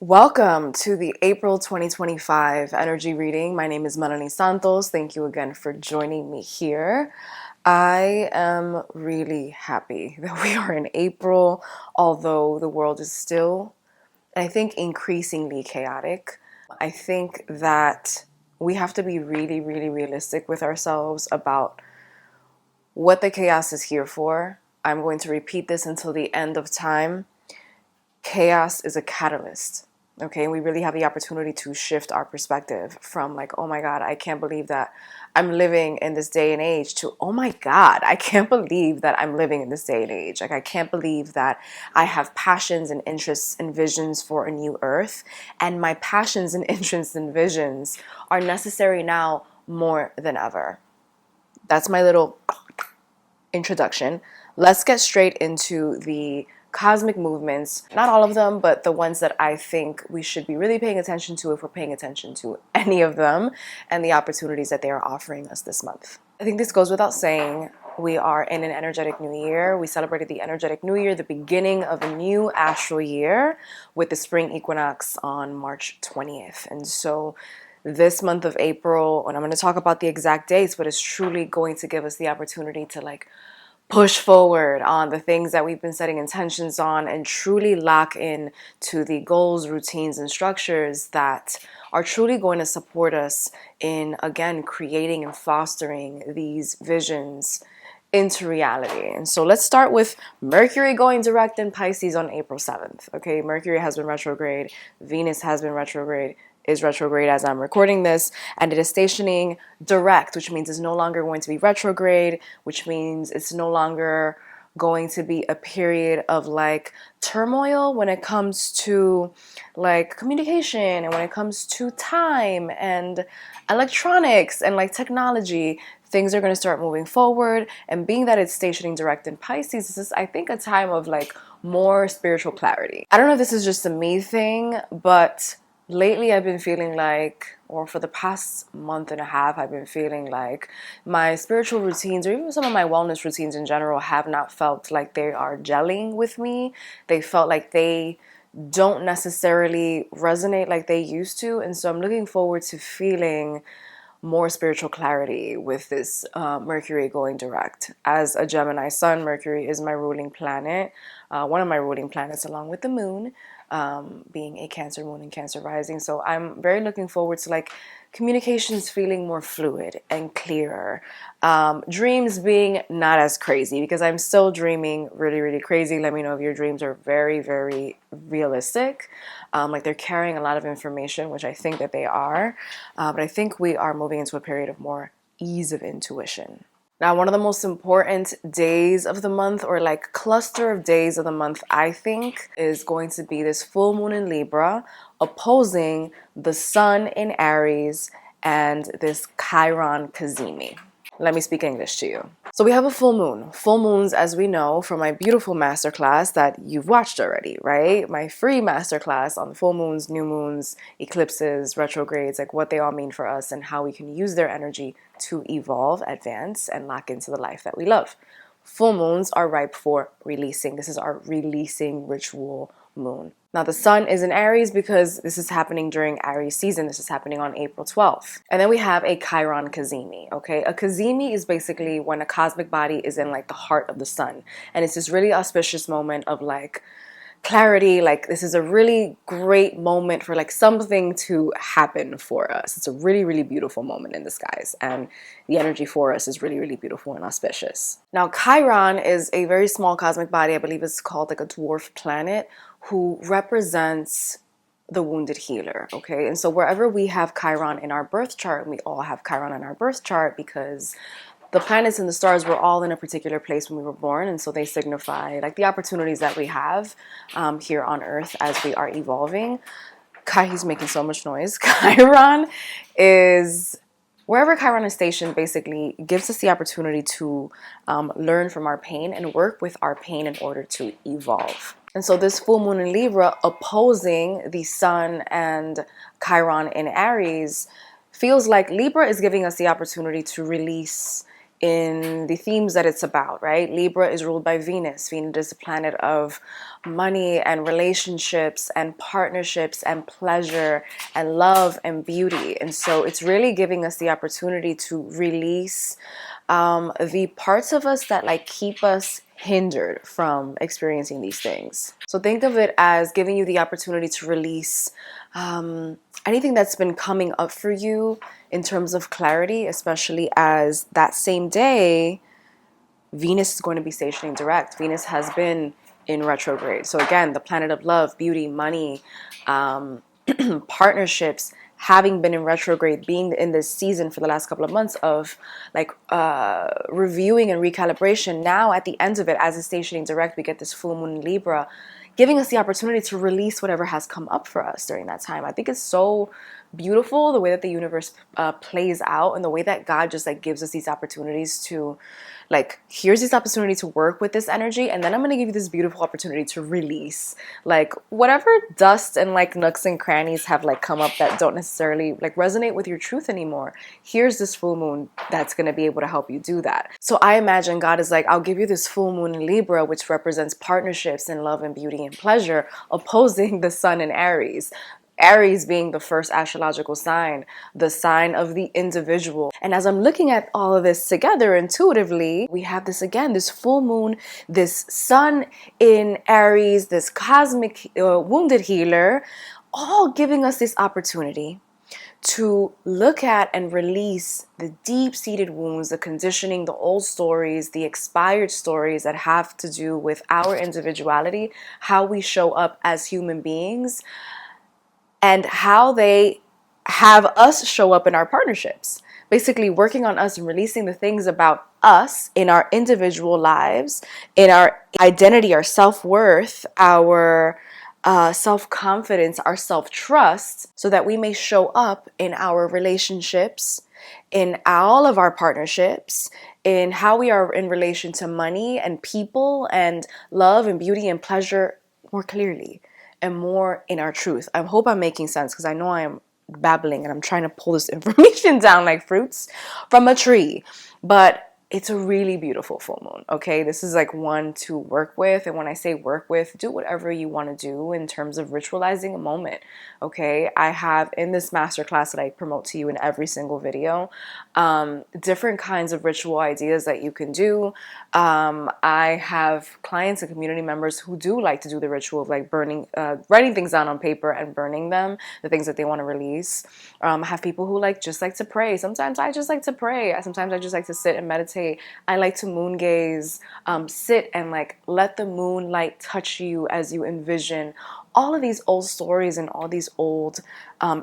Welcome to the April 2025 energy reading. My name is Melanie Santos. Thank you again for joining me here. I am really happy that we are in April, although the world is still, I think, increasingly chaotic. I think that we have to be really, really realistic with ourselves about what the chaos is here for. I'm going to repeat this until the end of time. Chaos is a catalyst. Okay, we really have the opportunity to shift our perspective from like, oh my God, I can't believe that I'm living in this day and age to, oh my God, I can't believe that I'm living in this day and age. Like, I can't believe that I have passions and interests and visions for a new earth. And my passions and interests and visions are necessary now more than ever. That's my little introduction. Let's get straight into the cosmic movements, not all of them, but the ones that I think we should be really paying attention to if we're paying attention to any of them and the opportunities that they are offering us this month. I think this goes without saying. We are in an energetic new year. We celebrated the energetic new year, the beginning of a new astral year with the spring equinox on March 20th. And so this month of April, and I'm going to talk about the exact dates, but it's truly going to give us the opportunity to push forward on the things that we've been setting intentions on and truly lock in to the goals, routines, and structures that are truly going to support us in, again, creating and fostering these visions into reality. And so let's start with Mercury going direct in Pisces on April 7th. Okay, Mercury has been retrograde, Venus has been retrograde, is retrograde as I'm recording this, and it is stationing direct, which means it's no longer going to be retrograde, which means it's no longer going to be a period of turmoil when it comes to communication and when it comes to time and electronics and technology. Things are going to start moving forward, and being that it's stationing direct in Pisces, this is, I think, a time of more spiritual clarity. I don't know if this is just a me thing, but lately I've been feeling or for the past month and a half, I've been feeling like my spiritual routines, or even some of my wellness routines in general, have not felt like they are gelling with me. They felt like they don't necessarily resonate like they used to. And so I'm looking forward to feeling more spiritual clarity with this Mercury going direct. As a Gemini sun, Mercury is my ruling planet, one of my ruling planets, along with the moon, being a Cancer moon and Cancer rising. So I'm very looking forward to communications feeling more fluid and clearer. Dreams being not as crazy, because I'm still dreaming really, really crazy. Let me know if your dreams are very, very realistic. They're carrying a lot of information, which I think that they are. But I think we are moving into a period of more ease of intuition. Now, one of the most important days of the month, or cluster of days of the month, I think, is going to be this full moon in Libra opposing the sun in Aries and this Chiron Cazimi. Let me speak English to you. So we have a full moon. Full moons, as we know from my beautiful masterclass that you've watched already, right? My free masterclass on full moons, new moons, eclipses, retrogrades, what they all mean for us and how we can use their energy to evolve, advance, and lock into the life that we love. Full moons are ripe for releasing. This is our releasing ritual moon. Now, the sun is in Aries because this is happening during Aries season. This is happening on April 12th. And then we have a Chiron Cazimi, okay? A Cazimi is basically when a cosmic body is in the heart of the sun. And it's this really auspicious moment of clarity. This is a really great moment for something to happen for us. It's a really, really beautiful moment in the skies, and the energy for us is really, really beautiful and auspicious. Now, Chiron is a very small cosmic body. I believe it's called a dwarf planet, who represents the wounded healer. Okay, and so wherever we have Chiron in our birth chart, we all have Chiron in our birth chart because the planets and the stars were all in a particular place when we were born, and so they signify the opportunities that we have here on Earth as we are evolving. He's making so much noise. Chiron is wherever Chiron is stationed. Basically, gives us the opportunity to learn from our pain and work with our pain in order to evolve. And so this full moon in Libra opposing the Sun and Chiron in Aries feels like Libra is giving us the opportunity to release in the themes that it's about, right? Libra is ruled by Venus. Venus is a planet of money and relationships and partnerships and pleasure and love and beauty. And so it's really giving us the opportunity to release the parts of us that like keep us hindered from experiencing these things. So think of it as giving you the opportunity to release anything that's been coming up for you in terms of clarity, especially as that same day, Venus is going to be stationing direct. Venus has been in retrograde. So again, the planet of love, beauty, money, partnerships, having been in retrograde, being in this season for the last couple of months of like reviewing and recalibration. Now at the end of it, as it's stationing direct, we get this full moon in Libra, giving us the opportunity to release whatever has come up for us during that time. I think it's so beautiful the way that the universe plays out, and the way that God just like gives us these opportunities to like, here's this opportunity to work with this energy, and then I'm going to give you this beautiful opportunity to release like whatever dust and like nooks and crannies have like come up that don't necessarily like resonate with your truth anymore. Here's this full moon that's going to be able to help you do that. So I imagine God is like, I'll give you this full moon in Libra, which represents partnerships and love and beauty and pleasure, opposing the sun in Aries. Aries being the first astrological sign, the sign of the individual. And as I'm looking at all of this together intuitively, we have this again, this full moon, this sun in Aries, this cosmic wounded healer, all giving us this opportunity to look at and release the deep-seated wounds, the conditioning, the old stories, the expired stories that have to do with our individuality, how we show up as human beings, and how they have us show up in our partnerships. Basically working on us and releasing the things about us in our individual lives, in our identity, our self-worth, our self-confidence, our self-trust, so that we may show up in our relationships, in all of our partnerships, in how we are in relation to money and people and love and beauty and pleasure more clearly and more in our truth. I hope I'm making sense, because I know I am babbling and I'm trying to pull this information down like fruits from a tree. But it's a really beautiful full moon, okay? This is like one to work with. And when I say work with, do whatever you want to do in terms of ritualizing a moment, okay? I have in this masterclass that I promote to you in every single video, different kinds of ritual ideas that you can do. I have clients and community members who do like to do the ritual of like burning, writing things down on paper and burning them, the things that they want to release. I have people who just like to pray. Sometimes I just like to pray. Sometimes I just like to sit and meditate. I like to moon gaze, sit and like let the moonlight touch you as you envision all of these old stories and all these old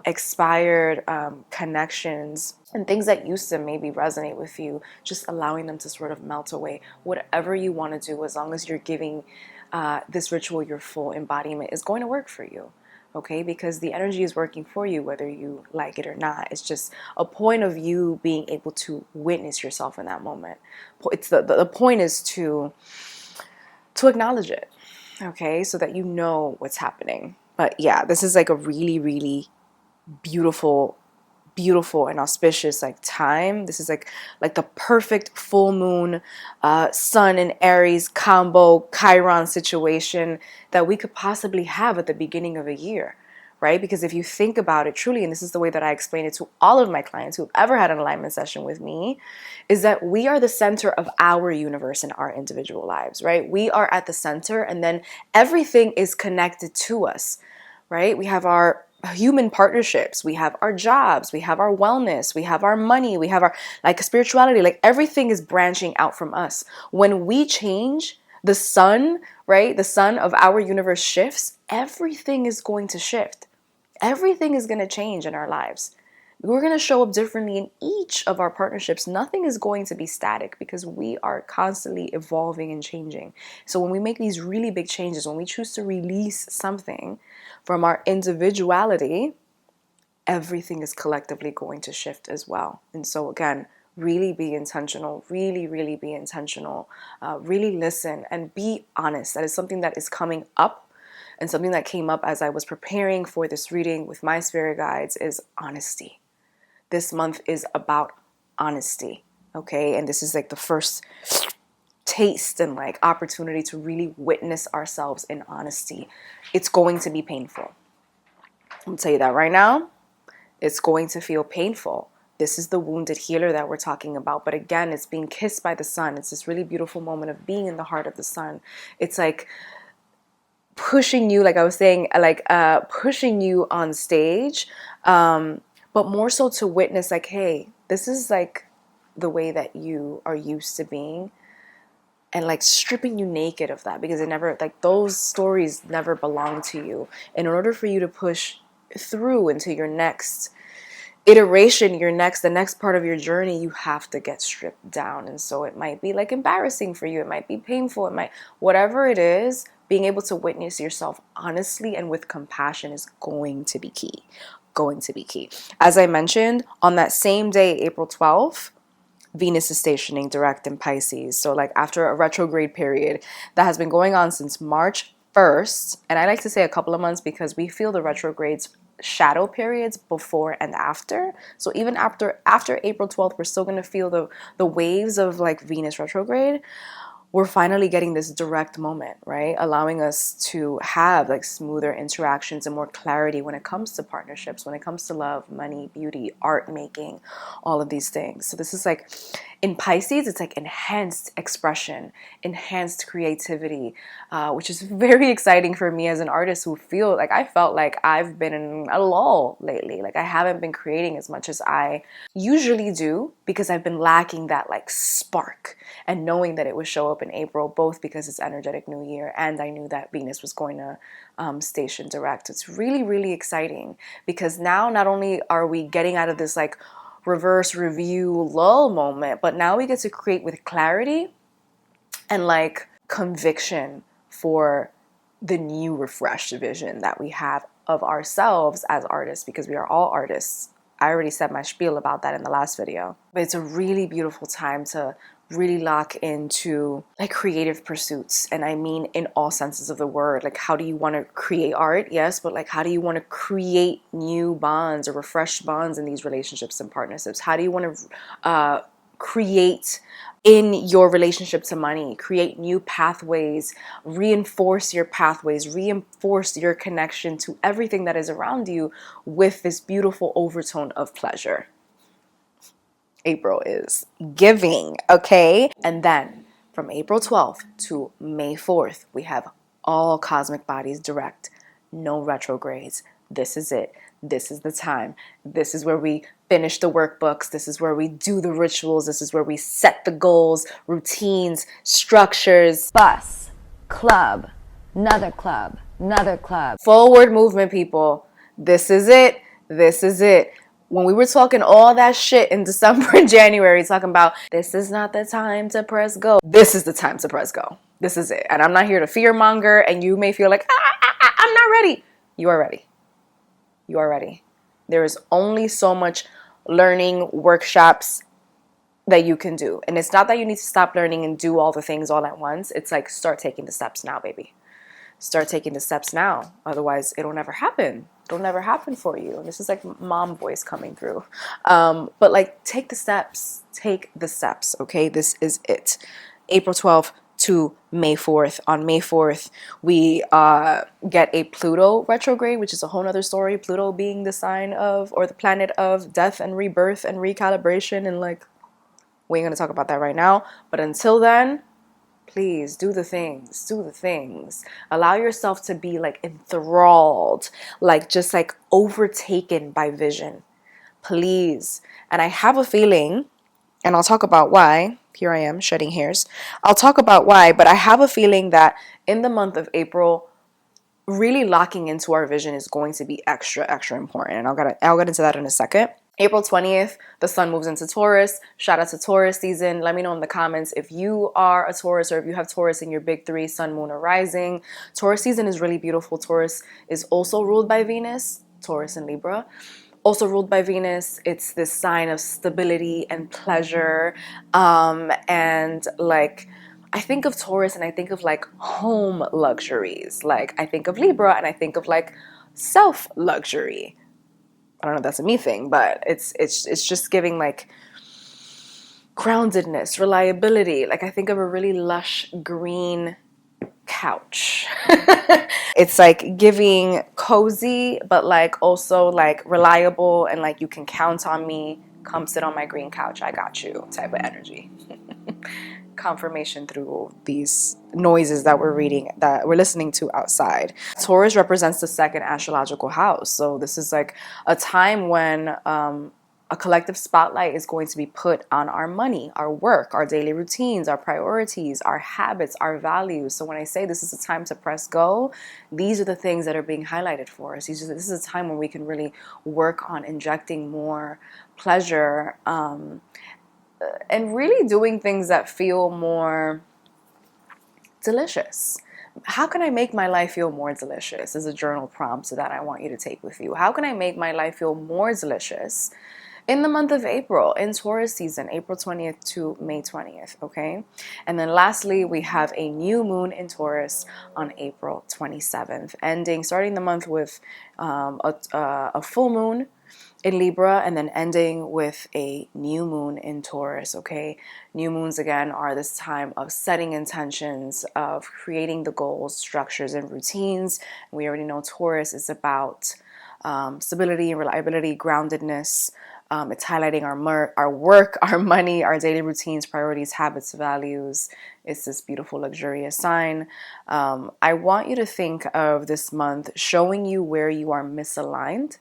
expired connections and things that used to maybe resonate with you, just allowing them to sort of melt away. Whatever you want to do, as long as you're giving this ritual your full embodiment, is going to work for you. Okay, because the energy is working for you whether you like it or not. It's just a point of you being able to witness yourself in that moment. It's the point is to acknowledge it, okay, so that you know what's happening. But yeah, this is like a really, really beautiful and auspicious like time. This is like the perfect full moon, sun and Aries combo Chiron situation that we could possibly have at the beginning of a year, right? Because if you think about it truly, and this is the way that I explain it to all of my clients who've ever had an alignment session with me, is that we are the center of our universe and our individual lives, right? We are at the center, and then everything is connected to us, right? We have our human partnerships, we have our jobs, we have our wellness, we have our money, we have our like spirituality, like everything is branching out from us. When we change, the sun, right? The sun of our universe shifts, everything is going to shift. Everything is going to change in our lives. We're going to show up differently in each of our partnerships. Nothing is going to be static because we are constantly evolving and changing. So when we make these really big changes, when we choose to release something from our individuality, everything is collectively going to shift as well. And so again, really be intentional, really, really be intentional, really listen and be honest. That is something that is coming up, and something that came up as I was preparing for this reading with my spirit guides is honesty. This month is about honesty, okay? And this is like the first taste and like opportunity to really witness ourselves in honesty. It's going to be painful. I'll tell you that right now. It's going to feel painful. This is the wounded healer that we're talking about. But again, it's being kissed by the sun. It's this really beautiful moment of being in the heart of the sun. It's like pushing you, like I was saying, like pushing you on stage, but more so to witness like, hey, this is like the way that you are used to being, and like stripping you naked of that, because it never, like those stories never belong to you. In order for you to push through into your next iteration, the next part of your journey, you have to get stripped down. And so it might be like embarrassing for you, it might be painful, it might, whatever it is, being able to witness yourself honestly and with compassion is going to be key. As I mentioned, on that same day, April 12th, Venus is stationing direct in Pisces. So like after a retrograde period that has been going on since March 1st, and I like to say a couple of months because we feel the retrogrades shadow periods before and after. So even after April 12th, we're still going to feel the waves of like Venus retrograde. We're finally getting this direct moment, right? Allowing us to have like smoother interactions and more clarity when it comes to partnerships, when it comes to love, money, beauty, art making, all of these things. So this is like, in Pisces, it's like enhanced expression, enhanced creativity, which is very exciting for me as an artist who I felt like I've been in a lull lately. Like I haven't been creating as much as I usually do because I've been lacking that like spark, and knowing that it would show up in April, both because it's energetic new year and I knew that Venus was going to station direct. It's really, really exciting because now not only are we getting out of this like reverse review lull moment, but now we get to create with clarity and like conviction for the new refreshed vision that we have of ourselves as artists, because we are all artists. I already said my spiel about that in the last video. But it's a really beautiful time to really lock into like creative pursuits. And I mean in all senses of the word. Like, how do you want to create art? Yes, but like, how do you want to create new bonds or refreshed bonds in these relationships and partnerships? How do you want to create in your relationship to money, create new pathways, reinforce your pathways, reinforce your connection to everything that is around you with this beautiful overtone of pleasure? April is giving, okay? And then from April 12th to May 4th, we have all cosmic bodies direct, no retrogrades. This is it. This is the time. This is where we finish the workbooks. This is where we do the rituals. This is where we set the goals, routines, structures. Bus, club, another club, another club. Forward movement, people. This is it. This is it. When we were talking all that shit in December and January, talking about this is not the time to press go. This is the time to press go. This is it. And I'm not here to fearmonger, and you may feel like, I'm not ready. You are ready. You are ready. There is only so much learning workshops that you can do. And it's not that you need to stop learning and do all the things all at once. It's like, start taking the steps now, baby. Start taking the steps now. Otherwise, it'll never happen. It'll never happen for you. And this is like mom voice coming through. But like, take the steps. Take the steps, okay? This is it. April 12th to May 4th. On May 4th, we get a Pluto retrograde, which is a whole nother story. Pluto being the sign of, or the planet of death and rebirth and recalibration. And like, we ain't going to talk about that right now. But until then, please do the things. Allow yourself to be like enthralled, like just like overtaken by vision. Please. And I have a feeling, and I'll talk about why. Here I am shedding hairs. I'll talk about why, but I have a feeling that in the month of April, really locking into our vision is going to be extra important. And I'll get into that in a second. April 20th, the sun moves into Taurus. Shout out to Taurus season. Let me know in the comments if you are a Taurus or if you have Taurus in your big three, sun, moon, or rising. Taurus season is really beautiful. Taurus is also ruled by Venus, Taurus and Libra. Also ruled by Venus. It's this sign of stability and pleasure. And like, I think of Taurus and I think of like home luxuries. Like I think of Libra and I think of like self luxury. I don't know if that's a me thing, but it's just giving like groundedness, reliability. Like I think of a really lush green couch. It's like giving cozy, but like also like reliable and like you can count on me. Come sit on my green couch. I got you type of energy. Confirmation through these noises that we're listening to outside. Taurus represents the second astrological house. So this is like a time when a collective spotlight is going to be put on our money, our work, our daily routines, our priorities, our habits, our values. So when I say this is a time to press go, these are the things that are being highlighted for us. This is a time when we can really work on injecting more pleasure, and really doing things that feel more delicious. How can I make my life feel more delicious? Is a journal prompt so that I want you to take with you. How can I make my life feel more delicious in the month of April, in Taurus season, April 20th to May 20th, okay? And then lastly, we have a new moon in Taurus on April 27th, starting the month with a full moon in Libra, and then ending with a new moon in Taurus, okay? New moons, again, are this time of setting intentions, of creating the goals, structures, and routines. We already know Taurus is about stability and reliability, groundedness. It's highlighting our work, our money, our daily routines, priorities, habits, values. It's this beautiful, luxurious sign. I want you to think of this month showing you where you are misaligned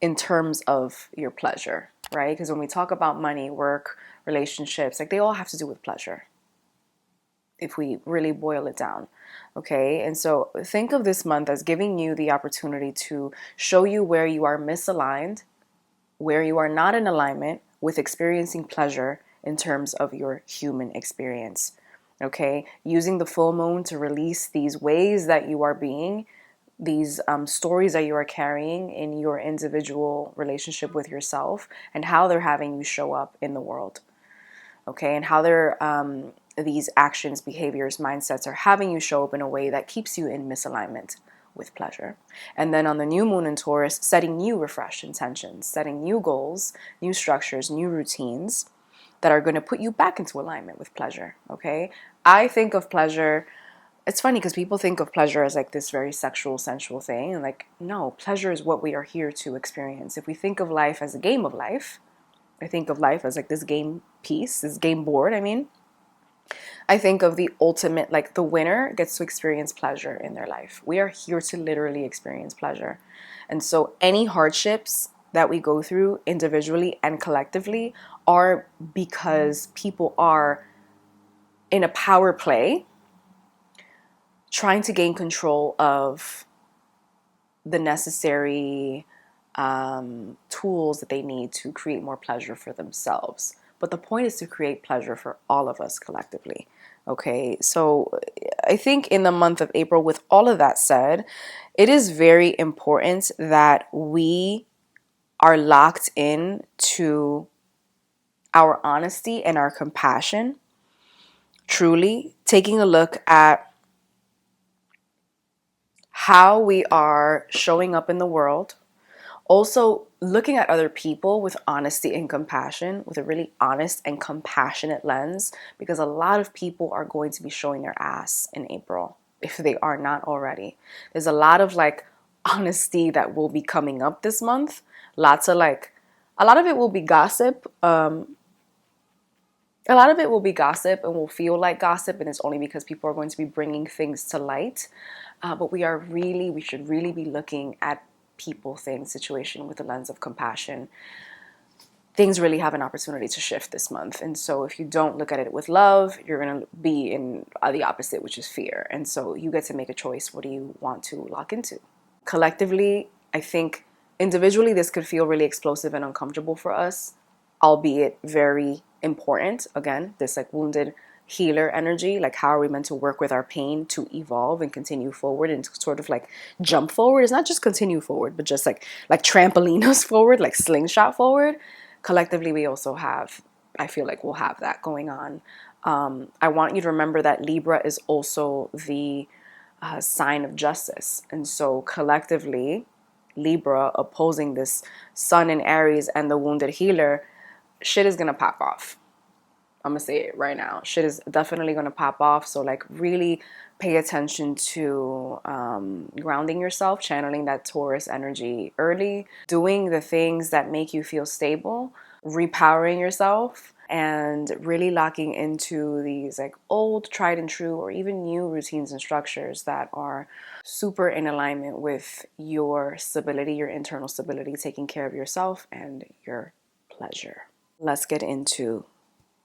in terms of your pleasure, right? Because when we talk about money, work, relationships, like they all have to do with pleasure if we really boil it down, okay? And so think of this month as giving you the opportunity to show you where you are misaligned, where you are not in alignment with experiencing pleasure in terms of your human experience, okay? Using the full moon to release these ways that you are being, these stories that you are carrying in your individual relationship with yourself, and how they're having you show up in the world, okay? And how these actions, behaviors, mindsets are having you show up in a way that keeps you in misalignment with pleasure. And then on the new moon in Taurus, setting new refreshed intentions, setting new goals, new structures, new routines that are going to put you back into alignment with pleasure, okay? I think of pleasure, it's funny because people think of pleasure as like this very sexual, sensual thing. And like, no, pleasure is what we are here to experience. If we think of life as a game of life, I think of life as like this game piece, this game board, I think of the ultimate, like the winner gets to experience pleasure in their life. We are here to literally experience pleasure. And so any hardships that we go through individually and collectively are because people are in a power play trying to gain control of the necessary tools that they need to create more pleasure for themselves. But the point is to create pleasure for all of us collectively. Okay, so I think in the month of April, with all of that said, it is very important that we are locked in to our honesty and our compassion, truly taking a look at how we are showing up in the world. Also, looking at other people with honesty and compassion, with a really honest and compassionate lens, because a lot of people are going to be showing their ass in April, if they are not already. There's a lot of like honesty that will be coming up this month. A lot of it will be gossip. A lot of it will be gossip and will feel like gossip, and it's only because people are going to be bringing things to light. But we should really be looking at people, things, situation with a lens of compassion. Things really have an opportunity to shift this month. And so if you don't look at it with love, you're going to be in the opposite, which is fear. And so you get to make a choice. What do you want to lock into? Collectively, I think individually, this could feel really explosive and uncomfortable for us, albeit very important. Again, this like wounded healer energy, like how are we meant to work with our pain to evolve and continue forward and sort of like jump forward. It's not just continue forward, but just like trampoline us forward, like slingshot forward. Collectively, we also have, I feel like we'll have that going on. I want you to remember that Libra is also the sign of justice. And so collectively, Libra opposing this sun in Aries and the wounded healer, shit is going to pop off. I'm gonna say it right now. Shit is definitely gonna pop off. So like really pay attention to grounding yourself, channeling that Taurus energy early, doing the things that make you feel stable, repowering yourself, and really locking into these like old, tried and true, or even new routines and structures that are super in alignment with your stability, your internal stability, taking care of yourself and your pleasure. Let's get into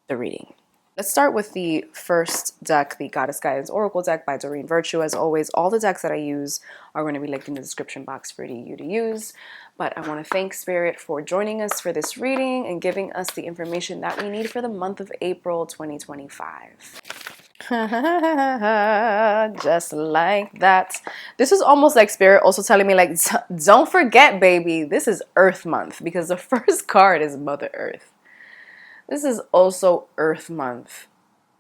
the reading. Let's start with the first deck, the Goddess Guidance Oracle deck by Doreen Virtue. As always, all the decks that I use are going to be linked in the description box for you to use. But I want to thank Spirit for joining us for this reading and giving us the information that we need for the month of April 2025. Just like that. This is almost like Spirit also telling me, like, don't forget, baby, this is Earth Month, because the first card is Mother Earth. This is also Earth Month.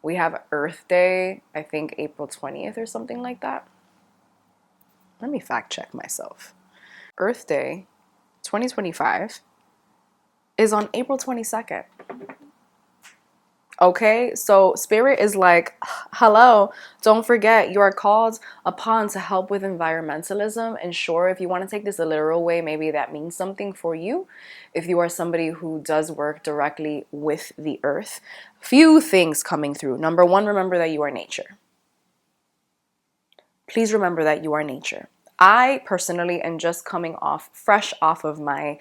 We have Earth Day, I think April 20th or something like that. Let me fact check myself. Earth Day 2025 is on April 22nd. Okay, so Spirit is like, hello, don't forget you are called upon to help with environmentalism. And sure, if you want to take this a literal way, maybe that means something for you. If you are somebody who does work directly with the earth, few things coming through. Number one, remember that you are nature. Please remember that you are nature. I personally am just coming fresh off of my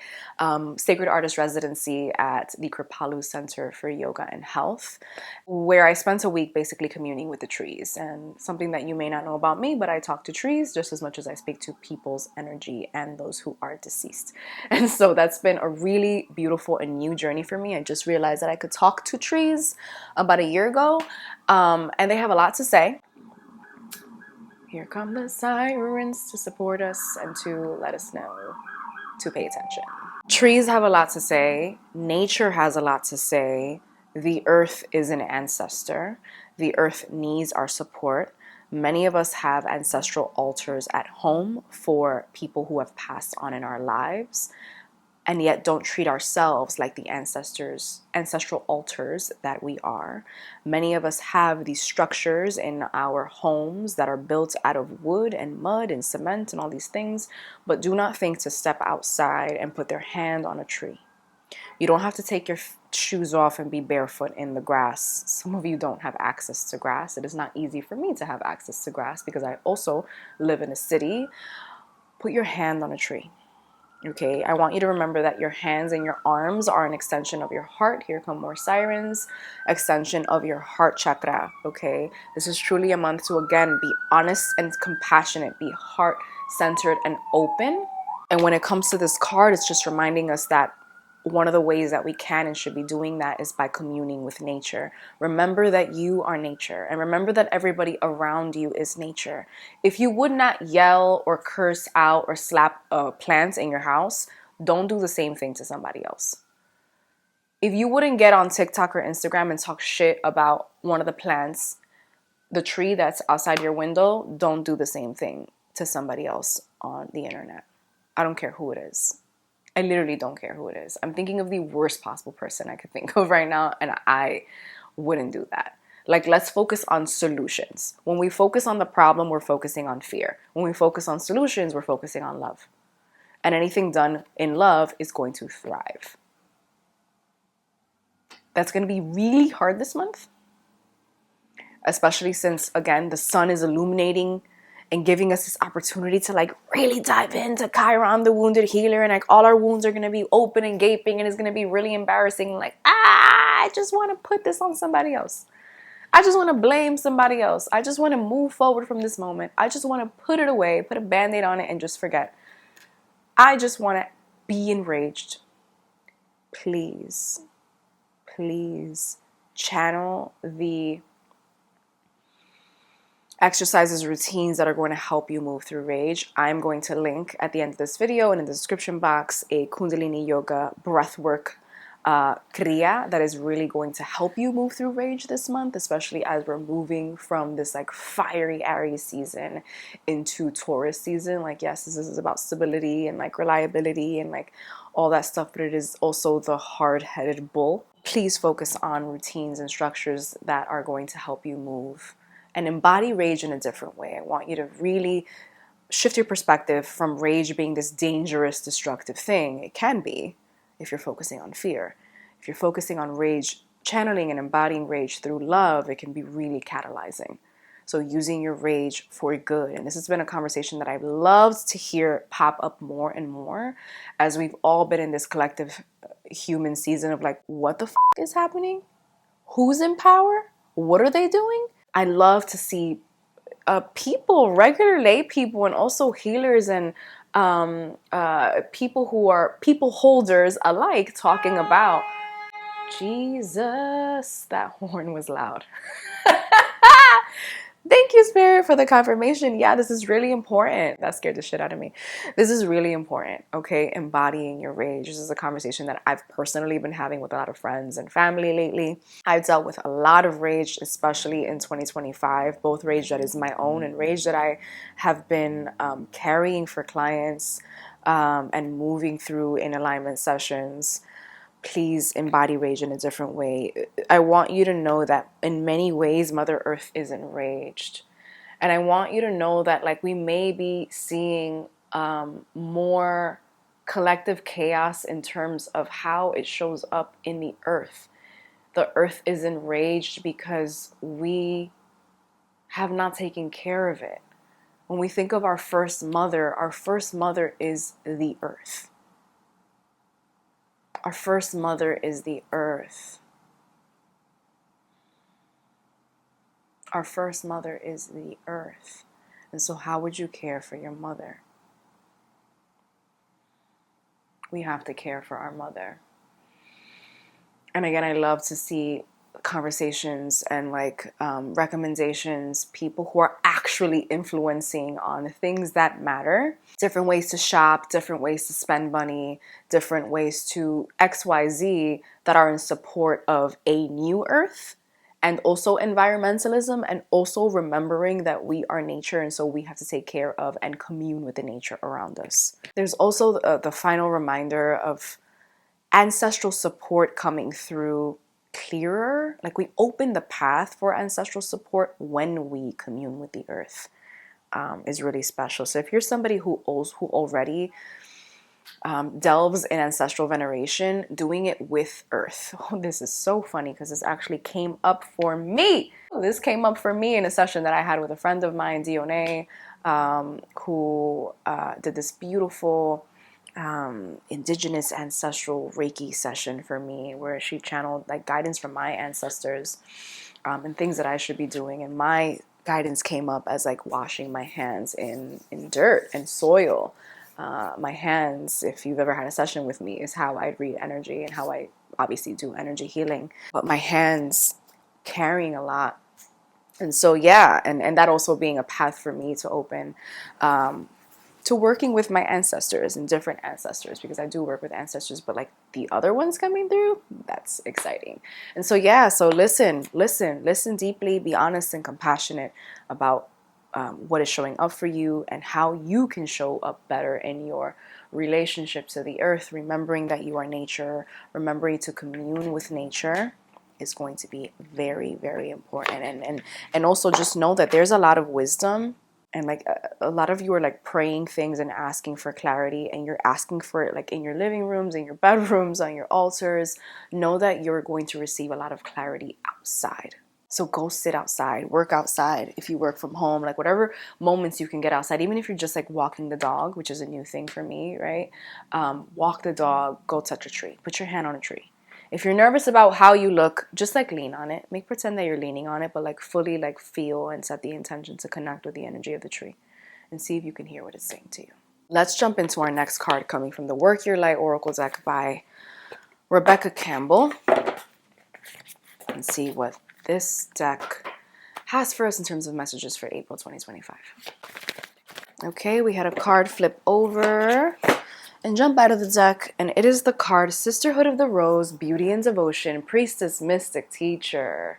Sacred Artist residency at the Kripalu Center for Yoga and Health, where I spent a week basically communing with the trees. And something that you may not know about me, but I talk to trees just as much as I speak to people's energy and those who are deceased. And so that's been a really beautiful and new journey for me. I just realized that I could talk to trees about a year ago, and they have a lot to say. Here come the sirens to support us and to let us know to pay attention. Trees have a lot to say. Nature has a lot to say. The earth is an ancestor. The earth needs our support. Many of us have ancestral altars at home for people who have passed on in our lives, and yet don't treat ourselves like the ancestral altars that we are. Many of us have these structures in our homes that are built out of wood and mud and cement and all these things, but do not think to step outside and put their hand on a tree. You don't have to take your shoes off and be barefoot in the grass. Some of you don't have access to grass. It is not easy for me to have access to grass because I also live in a city. Put your hand on a tree. Okay, I want you to remember that your hands and your arms are an extension of your heart. Here come more sirens. Extension of your heart chakra. Okay, this is truly a month to, again, be honest and compassionate, be heart-centered and open. And when it comes to this card, it's just reminding us that one of the ways that we can and should be doing that is by communing with nature. Remember that you are nature, and remember that everybody around you is nature. If you would not yell or curse out or slap plants in your house, don't do the same thing to somebody else. If you wouldn't get on TikTok or Instagram and talk shit about one of the plants, the tree that's outside your window, don't do the same thing to somebody else on the internet. I don't care who it is. I literally don't care who it is. I'm thinking of the worst possible person I could think of right now, and I wouldn't do that. Like, let's focus on solutions. When we focus on the problem, we're focusing on fear. When we focus on solutions, we're focusing on love. And anything done in love is going to thrive. That's going to be really hard this month, especially since, again, the sun is illuminating and giving us this opportunity to like really dive into Chiron, the wounded healer, and like all our wounds are going to be open and gaping, and it's going to be really embarrassing. Like, I just want to put this on somebody else. I just want to blame somebody else. I just want to move forward from this moment. I just want to put it away, put a band-aid on it, and just forget. I just want to be enraged. Please, please channel the exercises, routines that are going to help you move through rage. I'm going to link at the end of this video and in the description box a Kundalini Yoga breathwork Kriya that is really going to help you move through rage this month, especially as we're moving from this like fiery Aries season into Taurus season. Like, yes, this is about stability and like reliability and like all that stuff, but it is also the hard-headed bull. Please focus on routines and structures that are going to help you move and embody rage in a different way. I want you to really shift your perspective from rage being this dangerous, destructive thing. It can be if you're focusing on fear. If you're focusing on rage, channeling and embodying rage through love, it can be really catalyzing. So using your rage for good. And this has been a conversation that I've loved to hear pop up more and more as we've all been in this collective human season of like, what the is happening? Who's in power? What are they doing? I love to see people, regular lay people, and also healers and people who are people holders alike talking about Jesus. That horn was loud. Thank you, Spirit, for the confirmation. Yeah, this is really important. That scared the shit out of me. This is really important, okay? Embodying your rage. This is a conversation that I've personally been having with a lot of friends and family lately. I've dealt with a lot of rage, especially in 2025, both rage that is my own and rage that I have been carrying for clients and moving through in alignment sessions. Please embody rage in a different way. I want you to know that in many ways, Mother Earth is enraged. And I want you to know that like we may be seeing more collective chaos in terms of how it shows up in the earth. The earth is enraged because we have not taken care of it. When we think of our first mother is the earth. Our first mother is the earth. Our first mother is the earth. And so how would you care for your mother? We have to care for our mother. And again, I love to see conversations and like recommendations, people who are actually influencing on things that matter, different ways to shop, different ways to spend money, different ways to XYZ that are in support of a new earth and also environmentalism and also remembering that we are nature and so we have to take care of and commune with the nature around us. There's also the final reminder of ancestral support coming through clearer. Like we open the path for ancestral support when we commune with the earth is really special. So if you're somebody who already delves in ancestral veneration, doing it with earth. Oh, this is so funny because this actually came up for me. This came up for me in a session that I had with a friend of mine, Dione, who did this beautiful indigenous ancestral Reiki session for me where she channeled like guidance from my ancestors and things that I should be doing, and my guidance came up as like washing my hands in dirt and soil. My hands, if you've ever had a session with me, is how I read energy and how I obviously do energy healing, but my hands carrying a lot. And so yeah, and that also being a path for me to open to working with my ancestors and different ancestors, because I do work with ancestors, but like the other ones coming through, that's exciting. And so, yeah, so listen deeply, be honest and compassionate about what is showing up for you and how you can show up better in your relationship to the earth, remembering that you are nature, remembering to commune with nature is going to be very, very important. And also just know that there's a lot of wisdom. And like a lot of you are like praying things and asking for clarity, and you're asking for it like in your living rooms, in your bedrooms, on your altars. Know that you're going to receive a lot of clarity outside. So go sit outside, work outside. If you work from home, like whatever moments you can get outside, even if you're just like walking the dog, which is a new thing for me, right? Walk the dog, go touch a tree, put your hand on a tree. If you're nervous about how you look, just like lean on it. Make pretend that you're leaning on it, but like fully like feel and set the intention to connect with the energy of the tree and see if you can hear what it's saying to you. Let's jump into our next card coming from the Work Your Light Oracle deck by Rebecca Campbell and see what this deck has for us in terms of messages for April 2025. Okay, we had a card flip over. And and jump out of the deck, and it is the card Sisterhood of the Rose, Beauty and Devotion, Priestess, Mystic, Teacher.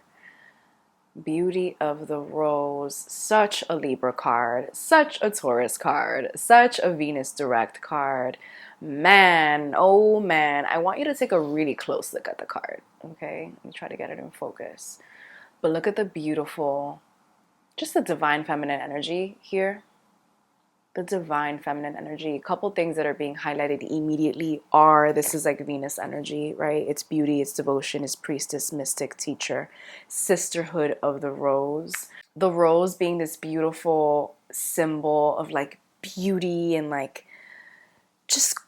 Beauty of the Rose, such a Libra card, such a Taurus card, such a Venus direct card. Man, oh man, I want you to take a really close look at the card, okay? Let me try to get it in focus. But look at the beautiful, just the divine feminine energy here. The divine feminine energy. A couple things that are being highlighted immediately are, this is like Venus energy, right? It's beauty, it's devotion, it's priestess, mystic, teacher, sisterhood of the rose. The rose being this beautiful symbol of like beauty and like just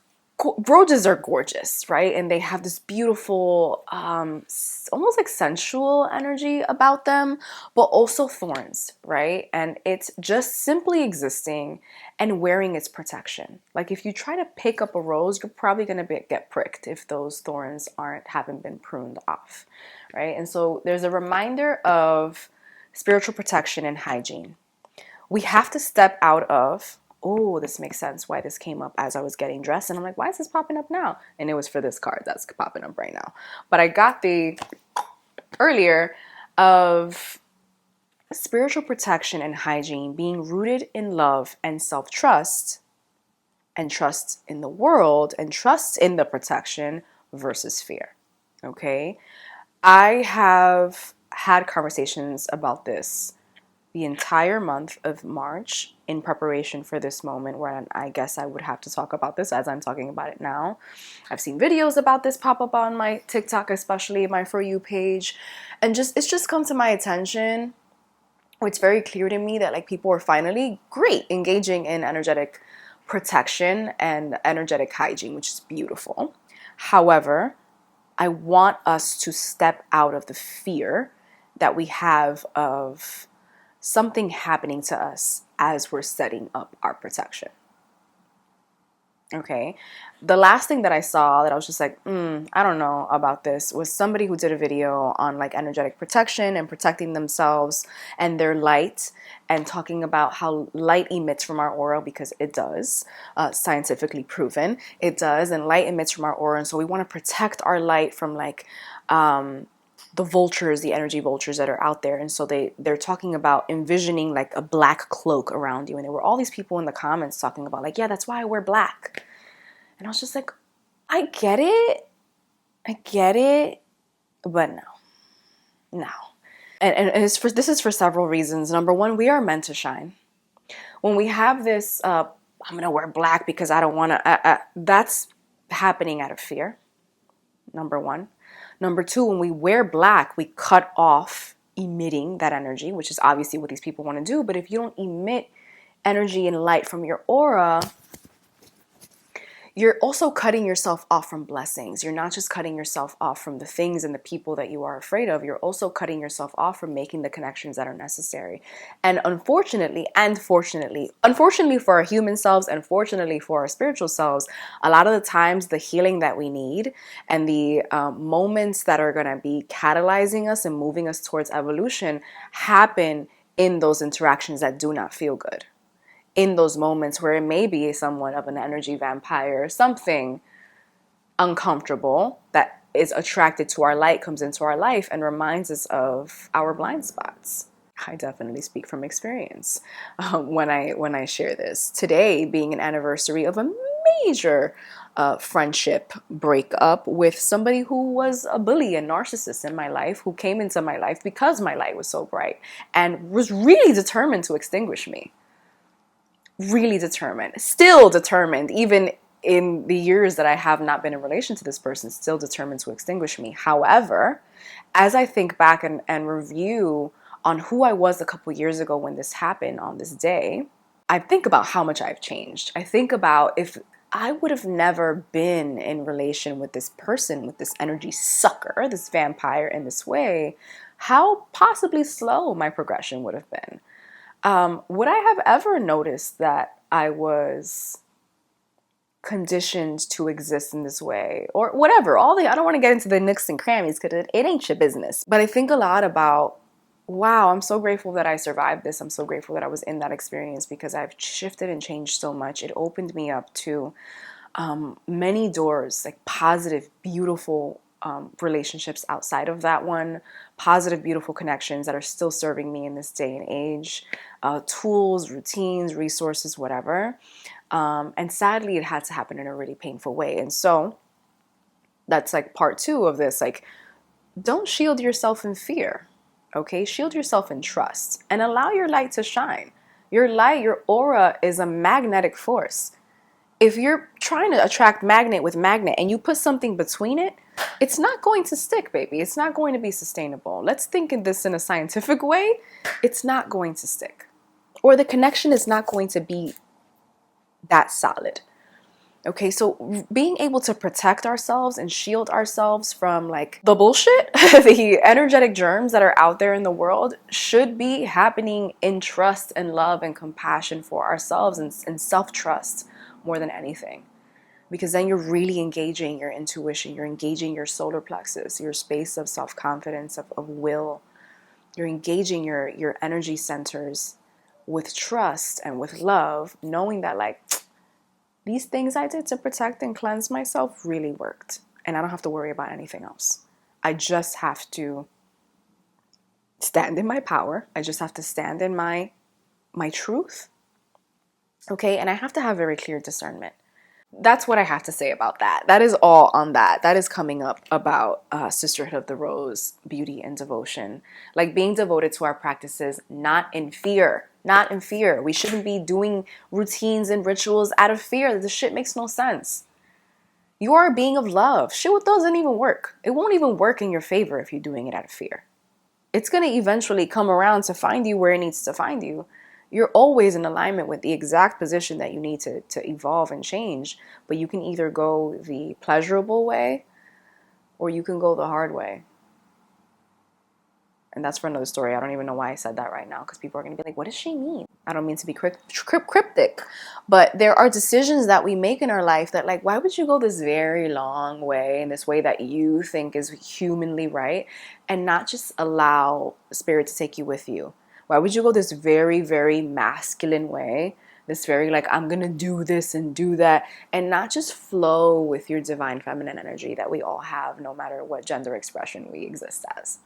roses are gorgeous, right? And they have this beautiful, almost like sensual energy about them, but also thorns, right? And it's just simply existing and wearing its protection. Like if you try to pick up a rose, you're probably going to get pricked if those thorns haven't been pruned off, right? And so there's a reminder of spiritual protection and hygiene. We have to step out of, oh, this makes sense why this came up as I was getting dressed. And I'm like, why is this popping up now? And it was for this card that's popping up right now. But I got the earlier of spiritual protection and hygiene being rooted in love and self-trust and trust in the world and trust in the protection versus fear. Okay. I have had conversations about this the entire month of March in preparation for this moment where I guess I would have to talk about this as I'm talking about it now. I've seen videos about this pop up on my TikTok, especially my For You page. And it's just come to my attention. It's very clear to me that like people are finally great engaging in energetic protection and energetic hygiene, which is beautiful. However, I want us to step out of the fear that we have of something happening to us as we're setting up our protection. Okay. The last thing that I saw that I was just like, I don't know about this was somebody who did a video on like energetic protection and protecting themselves and their light and talking about how light emits from our aura, because it does, scientifically proven, it does. And light emits from our aura. And so we want to protect our light from like, the vultures, the energy vultures that are out there. And so they're talking about envisioning like a black cloak around you. And there were all these people in the comments talking about like, yeah, that's why I wear black. And I was just like, I get it, but no. And this is for several reasons. Number one, we are meant to shine. When we have this, I'm going to wear black because I don't want to, that's happening out of fear. Number one. Number two, when we wear black, we cut off emitting that energy, which is obviously what these people want to do. But if you don't emit energy and light from your aura, you're also cutting yourself off from blessings. You're not just cutting yourself off from the things and the people that you are afraid of. You're also cutting yourself off from making the connections that are necessary. And unfortunately for our human selves and fortunately for our spiritual selves, a lot of the times the healing that we need and the moments that are going to be catalyzing us and moving us towards evolution happen in those interactions that do not feel good. In those moments where it may be somewhat of an energy vampire, something uncomfortable that is attracted to our light comes into our life and reminds us of our blind spots. I definitely speak from experience when I share this. Today being an anniversary of a major friendship breakup with somebody who was a bully and narcissist in my life, who came into my life because my light was so bright and was really determined to extinguish me. Really determined, still determined, even in the years that I have not been in relation to this person, still determined to extinguish me. However, as I think back and review on who I was a couple years ago when this happened on this day, I think about how much I've changed. I think about if I would have never been in relation with this person, with this energy sucker, this vampire in this way, how possibly slow my progression would have been. Would I have ever noticed that I was conditioned to exist in this way or whatever? I don't want to get into the nooks and crannies because it ain't your business. But I think a lot about, wow, I'm so grateful that I survived this. I'm so grateful that I was in that experience because I've shifted and changed so much. It opened me up to many doors, like positive, beautiful relationships outside of that one, positive, beautiful connections that are still serving me in this day and age, tools, routines, resources, whatever. And sadly, it had to happen in a really painful way. And so that's like part two of this, like, don't shield yourself in fear, okay? Shield yourself in trust and allow your light to shine. Your light, your aura is a magnetic force. If you're trying to attract magnet with magnet and you put something between it, it's not going to stick, baby. It's not going to be sustainable. Let's think of this in a scientific way. It's not going to stick. Or the connection is not going to be that solid. Okay, so being able to protect ourselves and shield ourselves from like the bullshit, the energetic germs that are out there in the world should be happening in trust and love and compassion for ourselves and self-trust more than anything. Because then you're really engaging your intuition, you're engaging your solar plexus, your space of self-confidence, of will. You're engaging your energy centers with trust and with love, knowing that like, these things I did to protect and cleanse myself really worked. And I don't have to worry about anything else. I just have to stand in my power. I just have to stand in my truth. Okay? And I have to have very clear discernment. That's what I have to say about that. That is all on that. That is coming up about Sisterhood of the Rose, beauty and devotion. Like being devoted to our practices, not in fear. Not in fear. We shouldn't be doing routines and rituals out of fear. This shit makes no sense. You are a being of love. Shit doesn't even work. It won't even work in your favor if you're doing it out of fear. It's going to eventually come around to find you where it needs to find you. You're always in alignment with the exact position that you need to evolve and change. But you can either go the pleasurable way or you can go the hard way. And that's for another story. I don't even know why I said that right now because people are going to be like, what does she mean? I don't mean to be cryptic. But there are decisions that we make in our life that like, why would you go this very long way in this way that you think is humanly right and not just allow spirit to take you with you? Why would you go this very, very masculine way? This very like, I'm going to do this and do that and not just flow with your divine feminine energy that we all have no matter what gender expression we exist as.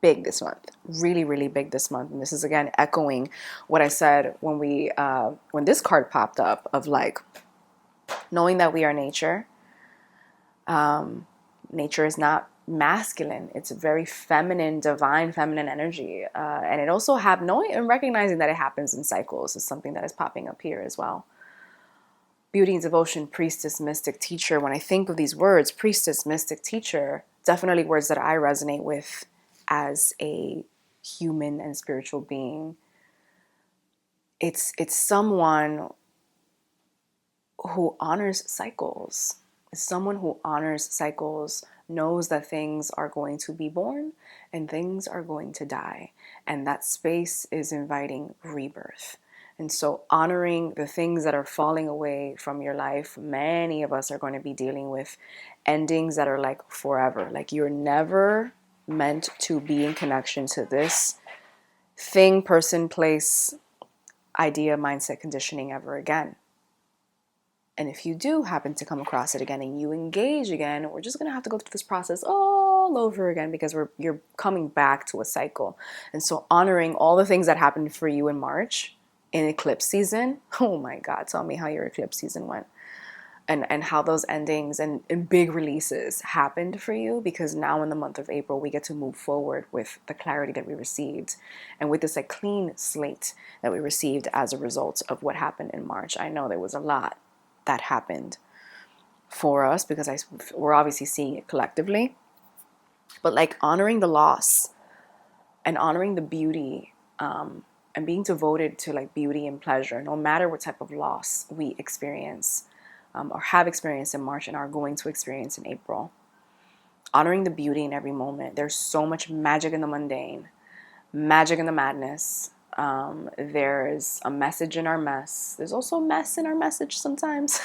Big this month, really, really big this month. And this is again echoing what I said when this card popped up of like knowing that we are nature. Nature is not masculine. It's a very feminine, divine feminine energy. And it also knowing and recognizing that it happens in cycles is something that is popping up here as well. Beauty and devotion, priestess, mystic, teacher. When I think of these words, priestess, mystic, teacher, definitely words that I resonate with as a human and spiritual being. It's someone who honors cycles. Someone who honors cycles knows that things are going to be born and things are going to die. And that space is inviting rebirth. And so honoring the things that are falling away from your life, many of us are going to be dealing with endings that are like forever. Like you're never meant to be in connection to this thing, person, place, idea, mindset, conditioning ever again. And if you do happen to come across it again and you engage again, we're just going to have to go through this process all over again because you're coming back to a cycle. And so honoring all the things that happened for you in March in eclipse season. Oh my God, tell me how your eclipse season went. And how those endings and big releases happened for you, because now in the month of April, we get to move forward with the clarity that we received and with this like clean slate that we received as a result of what happened in March. I know there was a lot that happened for us because we're obviously seeing it collectively, but like honoring the loss and honoring the beauty and being devoted to like beauty and pleasure, no matter what type of loss we experience. Or have experienced in March and are going to experience in April. Honoring the beauty in every moment. There's so much magic in the mundane, magic in the madness. There's a message in our mess. There's also mess in our message sometimes,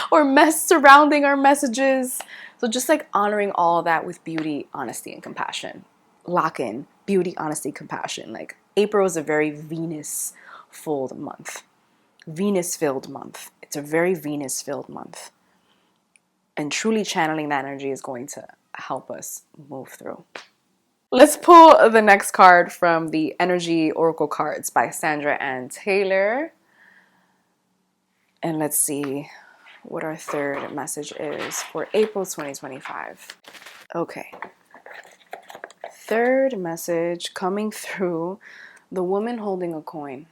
or mess surrounding our messages. So just like honoring all that with beauty, honesty, and compassion. Lock in beauty, honesty, compassion. Like April is a very Venus full month. Venus-filled month. It's a very Venus-filled month. And truly channeling that energy is going to help us move through. Let's pull the next card from the Energy Oracle cards by Sandra Ann Taylor. And let's see what our third message is for April 2025. Okay. Third message coming through, the woman holding a coin.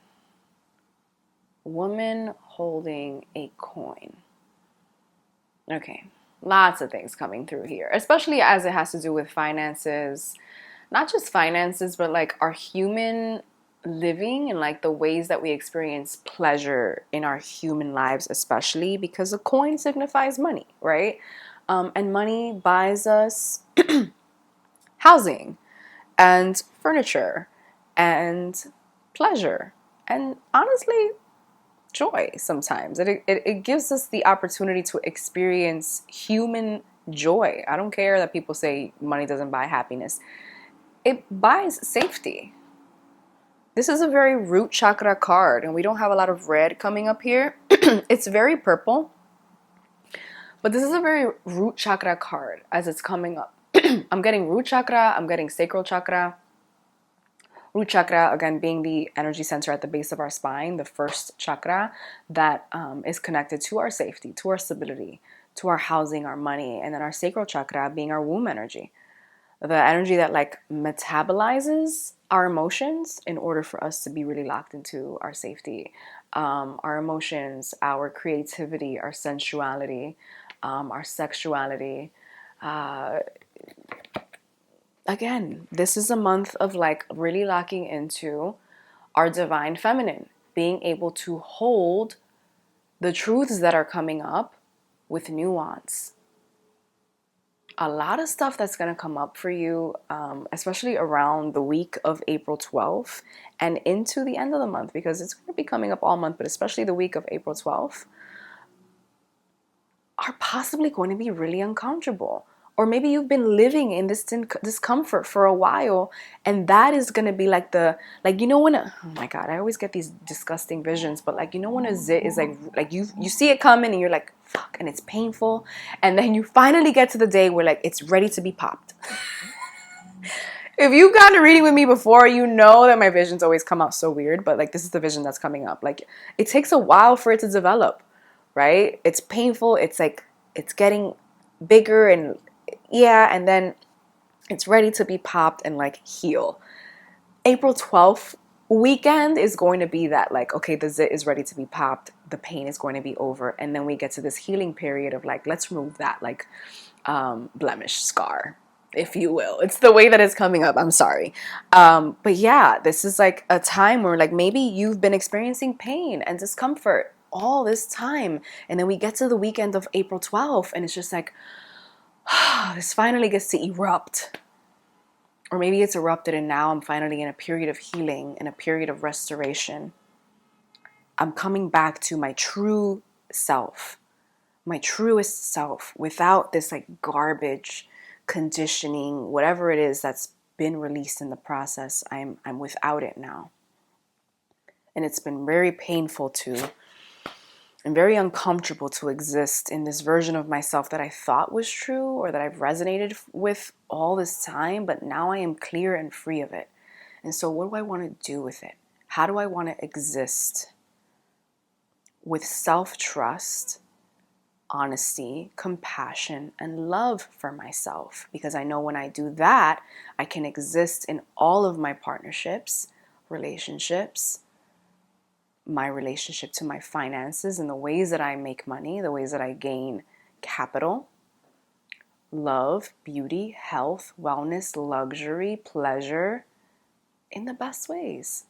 Woman holding a coin. Okay. Lots of things coming through here, especially as it has to do with finances. Not just finances, but like our human living and like the ways that we experience pleasure in our human lives, especially because a coin signifies money, right? And money buys us housing and furniture and pleasure and honestly joy sometimes. It gives us the opportunity to experience human joy. I don't care that people say money doesn't buy happiness. It buys safety. This is a very root chakra card, and we don't have a lot of red coming up here. It's very purple, but this is a very root chakra card as it's coming up. I'm getting root chakra, I'm getting sacral chakra. Root chakra, again, being the energy center at the base of our spine, the first chakra that is connected to our safety, to our stability, to our housing, our money, and then our sacral chakra being our womb energy. The energy that like metabolizes our emotions in order for us to be really locked into our safety, our emotions, our creativity, our sensuality, our sexuality. Again, this is a month of like really locking into our divine feminine, being able to hold the truths that are coming up with nuance. A lot of stuff that's going to come up for you, especially around the week of April 12th and into the end of the month, because it's going to be coming up all month, but especially the week of April 12th, are possibly going to be really uncomfortable. Or maybe you've been living in this discomfort for a while, and that is going to be like when oh my God, I always get these disgusting visions, but like, when a zit is like you see it coming and you're like, fuck, and it's painful. And then you finally get to the day where like it's ready to be popped. If you've gotten a reading with me before, you know that my visions always come out so weird, but like this is the vision that's coming up. Like it takes a while for it to develop, right? It's painful. It's like, it's getting bigger and and then it's ready to be popped and like heal. April 12th weekend is going to be that like, okay, the zit is ready to be popped. The pain is going to be over. And then we get to this healing period of like, let's remove that like blemish, scar, if you will. It's the way that it's coming up. I'm sorry. But yeah, this is like a time where like maybe you've been experiencing pain and discomfort all this time. And then we get to the weekend of April 12th and it's just like, this finally gets to erupt. Or maybe it's erupted and now I'm finally in a period of healing, in a period of restoration. I'm coming back to my true self, my truest self, without this like garbage conditioning, whatever it is that's been released in the process. I'm without it now. And it's been very painful and very uncomfortable to exist in this version of myself that I thought was true or that I've resonated with all this time, but now I am clear and free of it. And so what do I want to do with it? How do I want to exist with self-trust, honesty, compassion, and love for myself? Because I know when I do that, I can exist in all of my partnerships, relationships, my relationship to my finances and the ways that I make money, the ways that I gain capital, love, beauty, health, wellness, luxury, pleasure, in the best ways.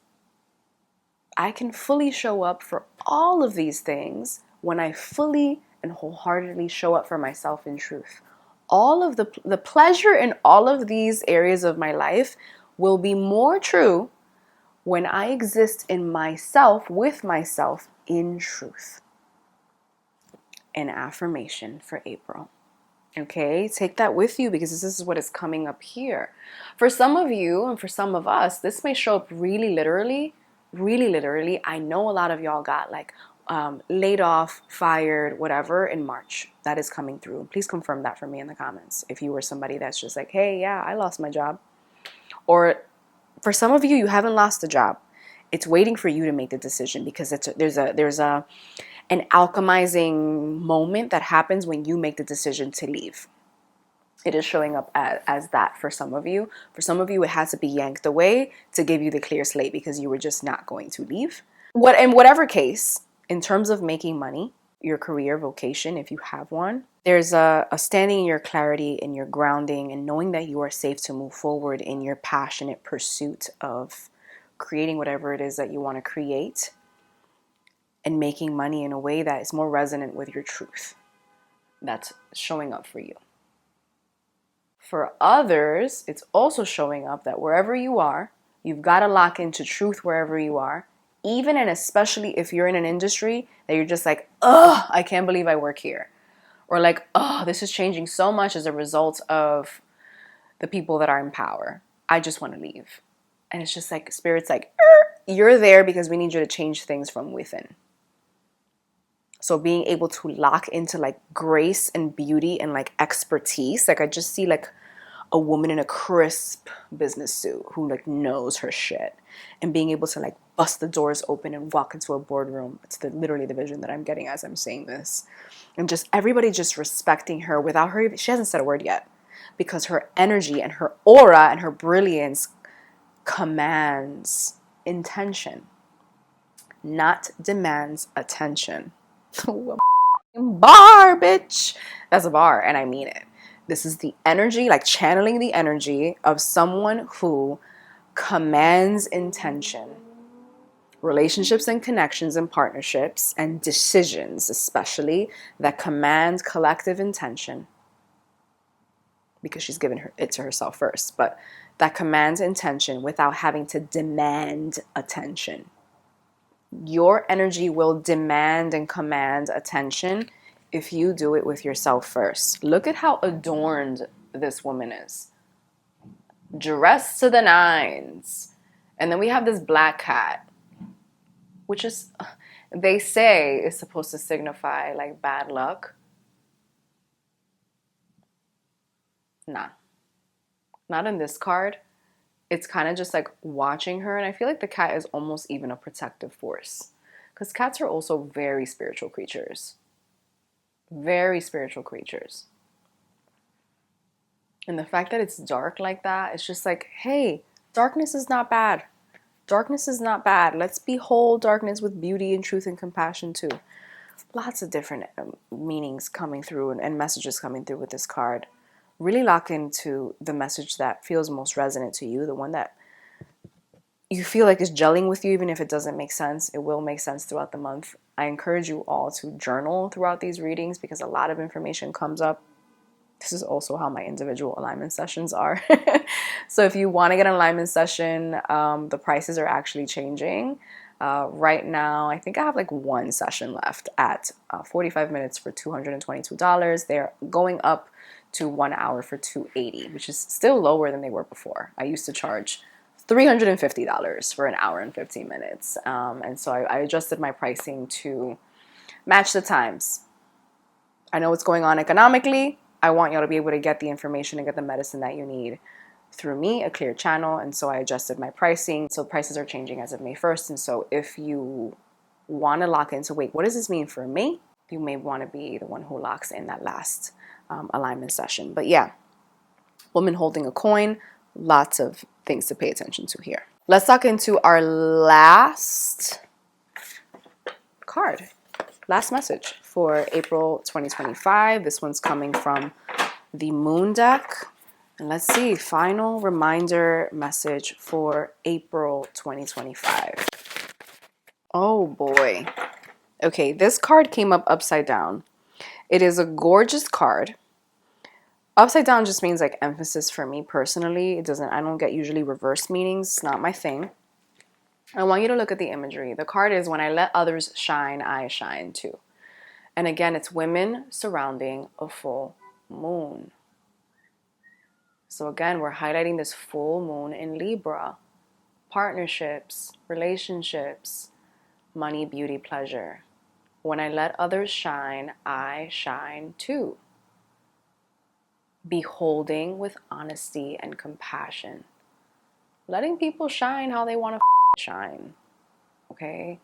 I can fully show up for all of these things when I fully and wholeheartedly show up for myself in truth. All of the pleasure in all of these areas of my life will be more true when I exist in myself, with myself, in truth. An affirmation for April. Okay, take that with you because this is what is coming up here. For some of you and for some of us, this may show up really literally. I know a lot of y'all got like laid off, fired, whatever, in March. That is coming through. Please confirm that for me in the comments if you were somebody that's just like, hey, yeah, I lost my job. Or for some of you, you haven't lost the job. It's waiting for you to make the decision, because there's an alchemizing moment that happens when you make the decision to leave. It is showing up as that for some of you. For some of you, it has to be yanked away to give you the clear slate, because you were just not going to leave. In whatever case, in terms of making money, your career, vocation, if you have one, there's a standing in your clarity, in your grounding, and knowing that you are safe to move forward in your passionate pursuit of creating whatever it is that you want to create, and making money in a way that is more resonant with your truth. That's showing up for you. For others, it's also showing up that wherever you are, you've got to lock into truth wherever you are, even and especially if you're in an industry that you're just like, ugh, I can't believe I work here. Or like, oh, this is changing so much as a result of the people that are in power. I just want to leave. And it's just like, Spirit's like, you're there because we need you to change things from within. So being able to lock into like grace and beauty and like expertise. Like I just see like a woman in a crisp business suit who like knows her shit, and being able to like bust the doors open and walk into a boardroom. It's literally the vision that I'm getting as I'm saying this. And just everybody just respecting her without her. She hasn't said a word yet, because her energy and her aura and her brilliance commands intention, not demands attention. Bar, bitch. That's a bar, and I mean it. This is the energy, like channeling the energy of someone who commands intention. Relationships and connections and partnerships and decisions, especially, that command collective intention, because she's given it to herself first, but that commands intention without having to demand attention. Your energy will demand and command attention if you do it with yourself first. Look at how adorned this woman is. Dressed to the nines. And then we have this black cat, which is, they say, is supposed to signify like bad luck. Nah, not in this card. It's kind of just like watching her, and I feel like the cat is almost even a protective force, because cats are also very spiritual creatures. Very spiritual creatures. And the fact that it's dark like that, it's just like, hey, darkness is not bad. Darkness is not bad. Let's behold darkness with beauty and truth and compassion too. Lots of different meanings coming through and messages coming through with this card. Really lock into the message that feels most resonant to you, the one that you feel like is gelling with you, even if it doesn't make sense. It will make sense throughout the month. I encourage you all to journal throughout these readings, because a lot of information comes up. This is also how my individual alignment sessions are. So if you want to get an alignment session, the prices are actually changing. Right now, I think I have like one session left at 45 minutes for $222. They're going up to 1 hour for $280, which is still lower than they were before. I used to charge $350 for an hour and 15 minutes. And so I adjusted my pricing to match the times. I know what's going on economically. I want y'all to be able to get the information and get the medicine that you need through me, a clear channel. And so I adjusted my pricing. So prices are changing as of May 1st. And so if you want to lock into, wait, what does this mean for me? You may want to be the one who locks in that last alignment session. But yeah, woman holding a coin, lots of things to pay attention to here. Let's lock into our last card. Last message for April 2025. This one's coming from the Moon deck. And let's see, final reminder message for April 2025. Oh boy. Okay, this card came up upside down. It is a gorgeous card. Upside down just means like emphasis for me personally. I don't get usually reverse meanings. It's not my thing. I want you to look at the imagery. The card is, when I let others shine, I shine too. And again, it's women surrounding a full moon. So again, we're highlighting this full moon in Libra. Partnerships, relationships, money, beauty, pleasure. When I let others shine, I shine too. Beholding with honesty and compassion. Letting people shine how they want to shine. Okay?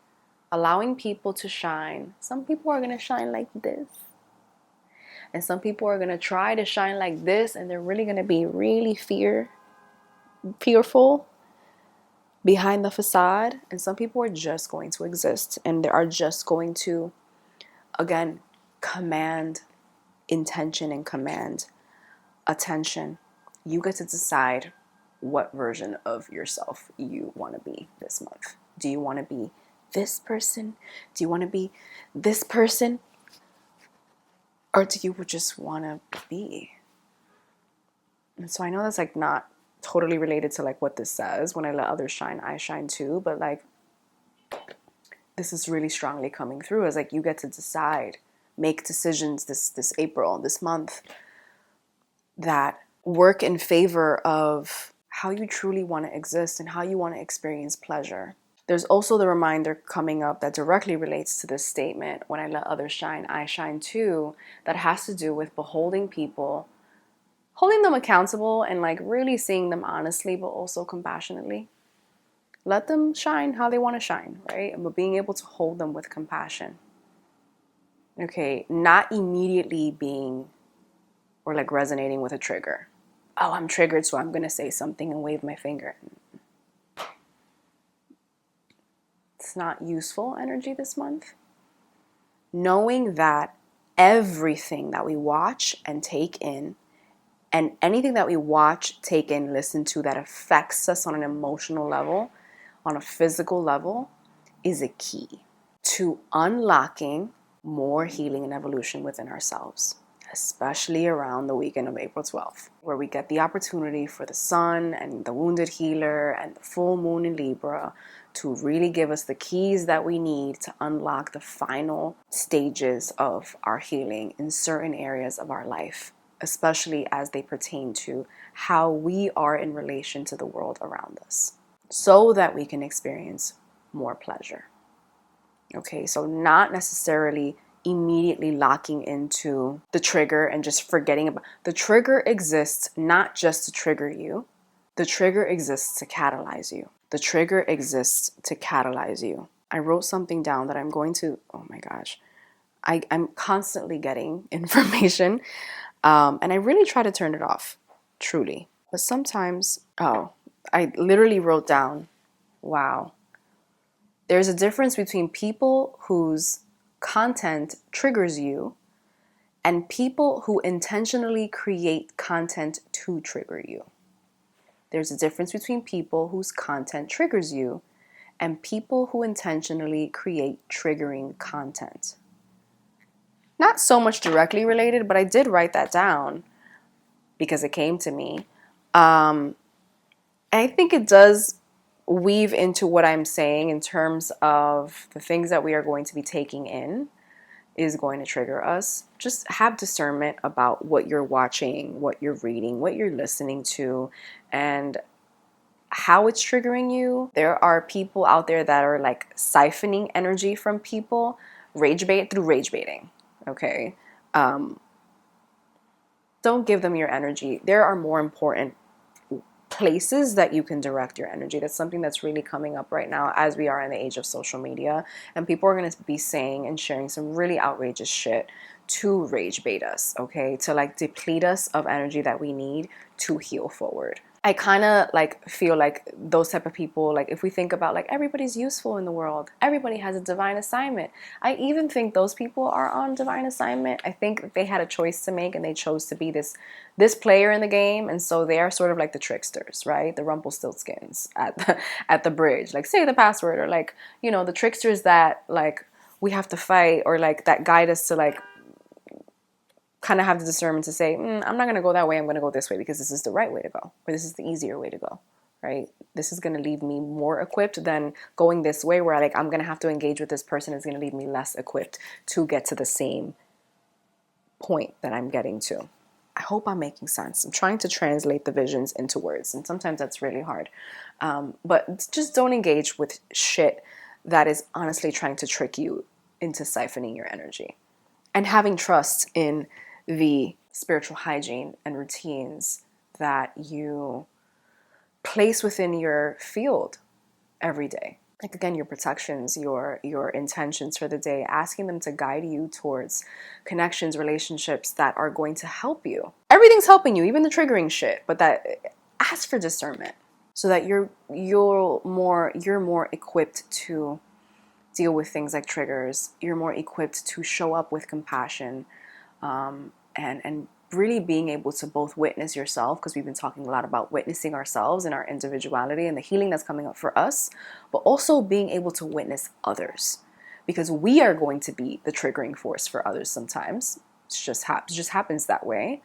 Allowing people to shine. Some people are going to shine like this. And some people are going to try to shine like this, and they're really going to be really fearful behind the facade. And some people are just going to exist, and they are just going to, again, command intention and command attention. You get to decide what version of yourself you want to be this month. Do you want to be this person? Do you want to be this person? Or do you just want to be? And so I know that's like not totally related to like what this says. When I let others shine, I shine too. But like, this is really strongly coming through as like you get to decide, make decisions this April, this month, that work in favor of how you truly want to exist and how you want to experience pleasure. There's also the reminder coming up that directly relates to this statement, when I let others shine, I shine too, that has to do with beholding people, holding them accountable and like really seeing them honestly, but also compassionately. Let them shine how they want to shine, right? But being able to hold them with compassion. Okay, not immediately being or like resonating with a trigger. Oh, I'm triggered, so I'm going to say something and wave my finger. It's not useful energy this month. Knowing that everything that we watch and take in, and anything that we watch, take in, listen to that affects us on an emotional level, on a physical level, is a key to unlocking more healing and evolution within ourselves, especially around the weekend of April 12th, where we get the opportunity for the sun and the wounded healer and the full moon in Libra to really give us the keys that we need to unlock the final stages of our healing in certain areas of our life, especially as they pertain to how we are in relation to the world around us, so that we can experience more pleasure. Okay, so not necessarily immediately locking into the trigger and just forgetting about the trigger exists not just to trigger you. The trigger exists to catalyze you. The trigger exists to catalyze you. I wrote something down that I'm going to, oh my gosh, I'm constantly getting information, and I really try to turn it off, truly. But sometimes, I literally wrote down, wow. There's a difference between people whose content triggers you and people who intentionally create content to trigger you. There's a difference between people whose content triggers you and people who intentionally create triggering content. Not so much directly related, but I did write that down because it came to me. I think it does weave into what I'm saying in terms of the things that we are going to be taking in is going to trigger us. Just have discernment about what you're watching, what you're reading, what you're listening to, and how it's triggering you. There are people out there that are like siphoning energy from people, through rage baiting. Okay. Don't give them your energy. There are more important places that you can direct your energy. That's something that's really coming up right now as we are in the age of social media, and people are going to be saying and sharing some really outrageous shit to rage bait us, okay, to like deplete us of energy that we need to heal forward. I kind of like feel like those type of people, like if we think about like everybody's useful in the world, everybody has a divine assignment. I even think those people are on divine assignment. I think they had a choice to make and they chose to be this player in the game, and so they are sort of like the tricksters, right? The Rumpelstiltskins at the bridge, like say the password, or like, you know, the tricksters that like we have to fight, or like that guide us to like kind of have the discernment to say, I'm not going to go that way. I'm going to go this way because this is the right way to go, or this is the easier way to go, right? This is going to leave me more equipped than going this way where like I'm going to have to engage with this person. Is going to leave me less equipped to get to the same point that I'm getting to. I hope I'm making sense. I'm trying to translate the visions into words, and sometimes that's really hard. But just don't engage with shit that is honestly trying to trick you into siphoning your energy. And having trust in the spiritual hygiene and routines that you place within your field every day. Like, again, your protections, your intentions for the day, asking them to guide you towards connections, relationships that are going to help you. Everything's helping you, even the triggering shit, but that ask for discernment so that you're more equipped to deal with things like triggers. You're more equipped to show up with compassion, and really being able to both witness yourself, because we've been talking a lot about witnessing ourselves and our individuality and the healing that's coming up for us, but also being able to witness others, because we are going to be the triggering force for others sometimes. It just happens that way.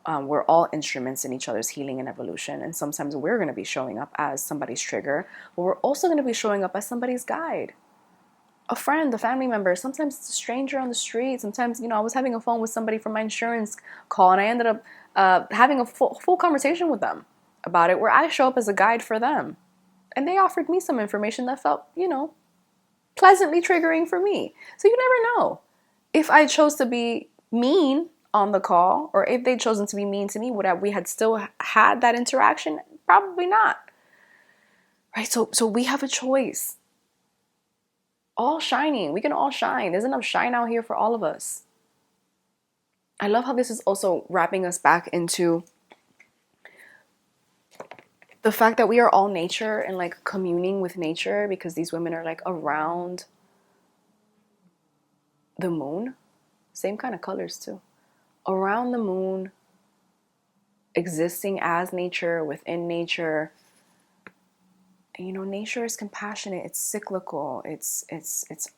We're all instruments in each other's healing and evolution, and sometimes we're going to be showing up as somebody's trigger, but we're also going to be showing up as somebody's guide. A friend, a family member, sometimes it's a stranger on the street. Sometimes, I was having a phone with somebody from my insurance call, and I ended up having a full conversation with them about it, where I show up as a guide for them. And they offered me some information that felt, pleasantly triggering for me. So you never know. If I chose to be mean on the call, or if they'd chosen to be mean to me, would we had still had that interaction? Probably not. Right? So we have a choice. All shining. We can all shine. There's enough shine out here for all of us. I love how this is also wrapping us back into the fact that we are all nature and like communing with nature, because these women are like around the moon. Same kind of colors too. Around the moon, existing as nature, within nature. Nature is compassionate, it's cyclical, it's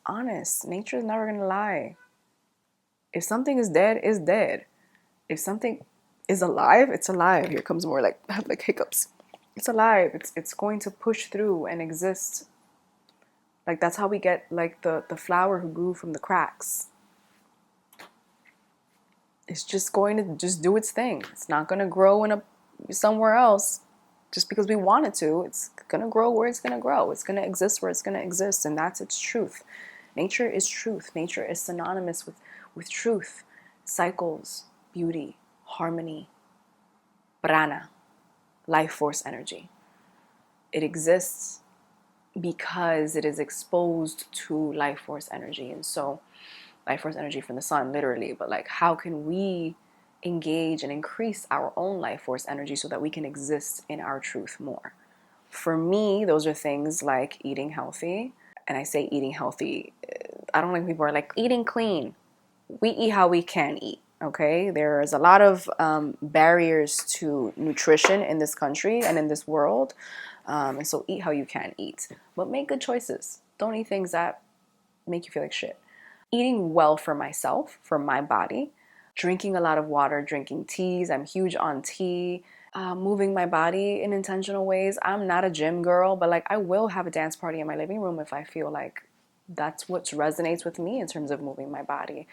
honest. Nature is never gonna lie. If something is dead, it's dead. If something is alive, it's alive. Here comes more I have hiccups. It's alive. It's going to push through and exist. Like, that's how we get the flower who grew from the cracks. It's just going to just do its thing. It's not gonna grow somewhere else. Just because we want it to, it's going to grow where it's going to grow. It's going to exist where it's going to exist. And that's its truth. Nature is truth. Nature is synonymous with truth, cycles, beauty, harmony, prana, life force energy. It exists because it is exposed to life force energy. And so life force energy from the sun, literally. But how can we engage and increase our own life force energy so that we can exist in our truth more? For me, those are things like eating healthy. And I say eating healthy, I don't like people are like eating clean. We eat how we can eat, okay? There's a lot of barriers to nutrition in this country and in this world. And so eat how you can eat, but make good choices. Don't eat things that make you feel like shit. Eating well for myself, for my body, drinking a lot of water, drinking teas. I'm huge on tea. Moving my body in intentional ways. I'm not a gym girl, but I will have a dance party in my living room if I feel like that's what resonates with me in terms of moving my body.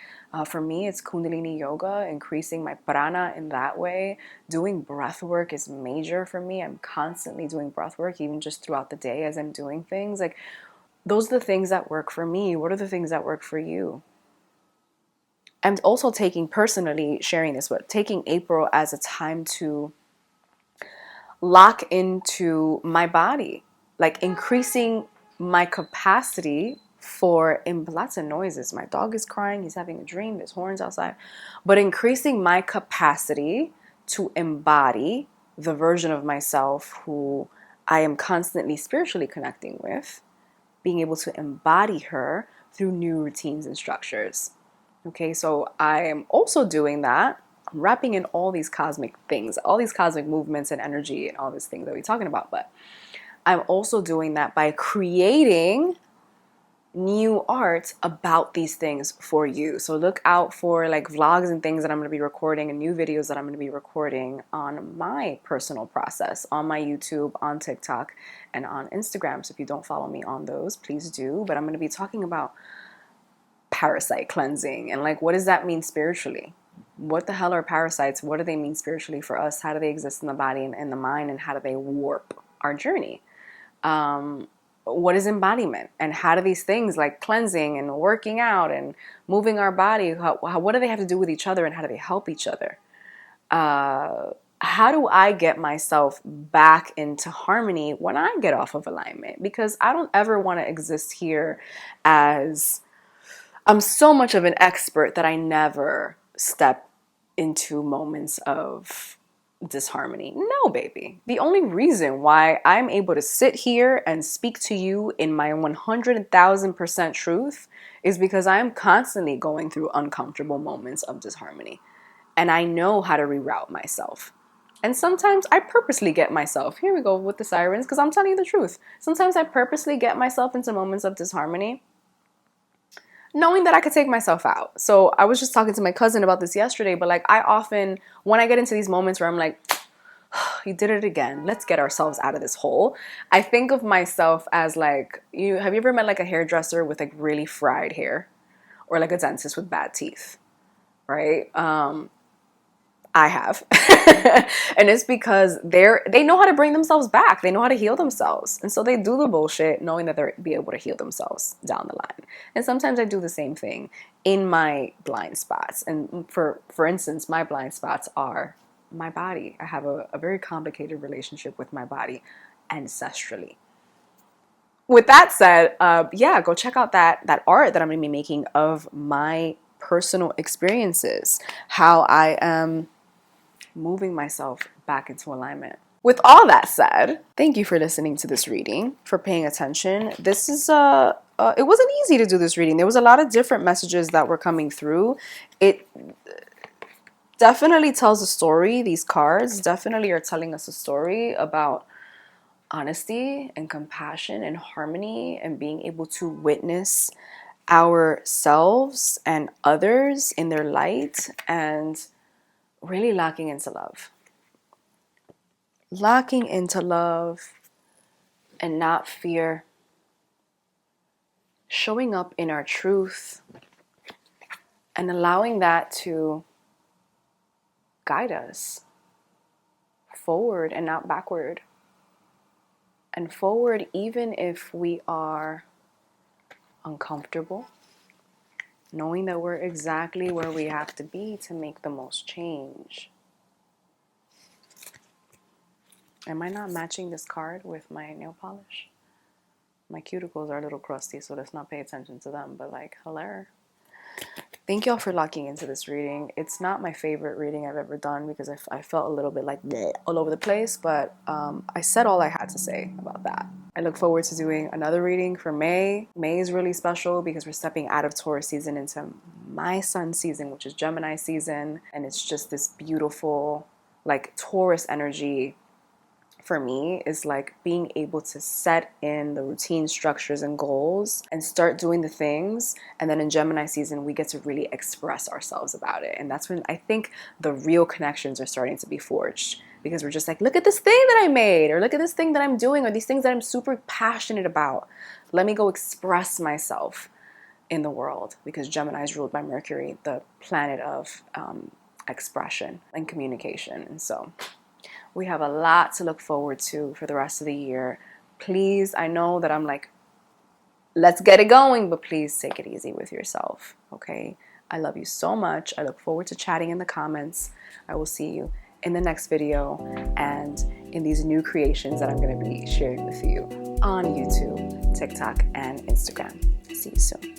For me, it's Kundalini yoga, increasing my prana in that way. Doing breath work is major for me. I'm constantly doing breath work, even just throughout the day as I'm doing things. Those are the things that work for me. What are the things that work for you? I'm also sharing this, but taking April as a time to lock into my body, increasing my capacity for lots of noises. My dog is crying, he's having a dream, there's horns outside, but increasing my capacity to embody the version of myself who I am constantly spiritually connecting with, being able to embody her through new routines and structures. Okay, so I am also doing that. I'm wrapping in all these cosmic things, all these cosmic movements and energy and all these things that we're talking about. But I'm also doing that by creating new art about these things for you. So look out for vlogs and things that I'm going to be recording and new videos that I'm going to be recording on my personal process, on my YouTube, on TikTok, and on Instagram. So if you don't follow me on those, please do. But I'm going to be talking about parasite cleansing and what does that mean spiritually? What the hell are parasites? What do they mean spiritually for us? How do they exist in the body and in the mind, and how do they warp our journey? what is embodiment, and how do these things like cleansing and working out and moving our body, what do they have to do with each other, and how do they help each other? How do I get myself back into harmony when I get off of alignment? Because I don't ever want to exist here as I'm so much of an expert that I never step into moments of disharmony. No, baby. The only reason why I'm able to sit here and speak to you in my 100,000% truth is because I am constantly going through uncomfortable moments of disharmony. And I know how to reroute myself. And sometimes I purposely get myself, here we go with the sirens, because I'm telling you the truth. Sometimes I purposely get myself into moments of disharmony, knowing that I could take myself out. So I was just talking to my cousin about this yesterday, but like I often, when I get into these moments where I'm like, you did it again, let's get ourselves out of this hole, I think of myself as like, have you ever met like a hairdresser with like really fried hair, or like a dentist with bad teeth, right? I have. And it's because they know how to bring themselves back. They know how to heal themselves. And so they do the bullshit knowing that they'll be able to heal themselves down the line. And sometimes I do the same thing in my blind spots. And for instance, my blind spots are my body. I have a very complicated relationship with my body ancestrally. With that said, yeah, go check out that art that I'm going to be making of my personal experiences, how I am moving myself back into alignment. With all that said, thank you for listening to this reading, for paying attention. This is it wasn't easy to do this reading. There was a lot of different messages that were coming through. It definitely tells a story. These cards definitely are telling us a story about honesty and compassion and harmony and being able to witness ourselves and others in their light and really locking into love. Locking into love and not fear. Showing up in our truth and allowing that to guide us forward and not backward. And forward even if we are uncomfortable, knowing that we're exactly where we have to be to make the most change. Am I not matching this card with my nail polish? My cuticles are a little crusty, so let's not pay attention to them, but like, hello. Thank y'all for locking into this reading. It's not my favorite reading I've ever done because I felt a little bit like bleh, all over the place, but I said all I had to say about that. I look forward to doing another reading for May. May is really special because we're stepping out of Taurus season into my sun season, which is Gemini season. And it's just this beautiful, like Taurus energy for me is like being able to set in the routine structures and goals and start doing the things. And then in Gemini season, we get to really express ourselves about it. And that's when I think the real connections are starting to be forged, because we're just like, look at this thing that I made, or look at this thing that I'm doing, or these things that I'm super passionate about. Let me go express myself in the world, because Gemini is ruled by Mercury, the planet of expression and communication. And so we have a lot to look forward to for the rest of the year. Please, I know that I'm like, let's get it going, but please take it easy with yourself, okay? I love you so much. I look forward to chatting in the comments. I will see you in the next video and in these new creations that I'm going to be sharing with you on YouTube, TikTok, and Instagram. See you soon.